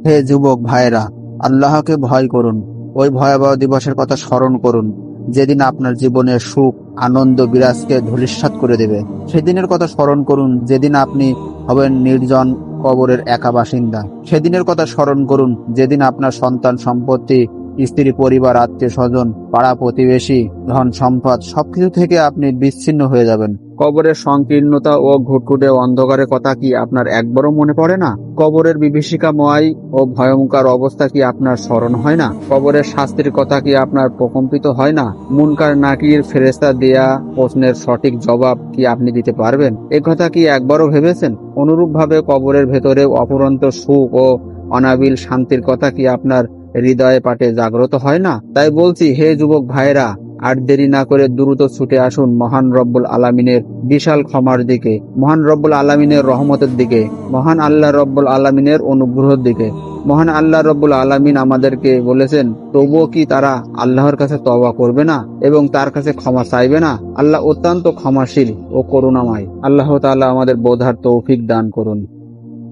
হে যুবক ভাইরা, আল্লাহকে ভয় করুন। ওই ভয়াবহ দিবসের কথা স্মরণ করুন যেদিন আপনার জীবনের সুখ আনন্দ বিরাজকে ধূলিসাৎ করে দেবে। সেদিনের কথা স্মরণ করুন যেদিন আপনি হবেন নির্জন কবরের একা বাসিন্দা। সেদিনের কথা স্মরণ করুন যেদিন আপনার সন্তান সম্পত্তি, স্ত্রী, পরিবার, আত্মীয় স্বজন, পাড়া প্রতিবেশী, ধন সম্পদ সবকিছু থেকে আপনি বিচ্ছিন্ন হয়ে যাবেন। কবরের সংকীর্ণতা ও ঘুটঘুটে অন্ধকারের কথা কি আপনার একবারও মনে পড়ে না? কবরের বিভীষিকাময় ও ভয়ঙ্কর অবস্থা কি আপনার স্মরণ হয় না? কবরের শাস্তির কথা কি আপনার প্রকম্পিত হয় না? মুনকার নাকির ফেরেশতা দেয়া প্রশ্নের সঠিক জবাব কি আপনি দিতে পারবেন? এ কথা কি একবারও ভেবেছেন? অনুরূপভাবে কবরের ভেতরে অফুরন্ত সুখ ও অনাবিল শান্তির কথা কি আপনার হৃদয়ে পাটে জাগ্রত হয় না? তাই বলছি, হে যুবক ভাইরা, আর দেরি না করে দ্রুত ছুটে আসুন মহান রব্বুল আলামিনের বিশাল ক্ষমার দিকে, মহান রব্বুল আলামিনের রহমতের দিকে, মহান আল্লাহ রব্বুল আলামিনের অনুগ্রহের দিকে। মহান আল্লাহ রব্বুল আলামিন আমাদেরকে বলেছেন, তবুও কি তারা আল্লাহর কাছে তওবা করবে না এবং তার কাছে ক্ষমা চাইবে না? আল্লাহ অত্যন্ত ক্ষমাশীল ও করুণাময়। আল্লাহ তাআলা আমাদের বোঝার তৌফিক দান করুন।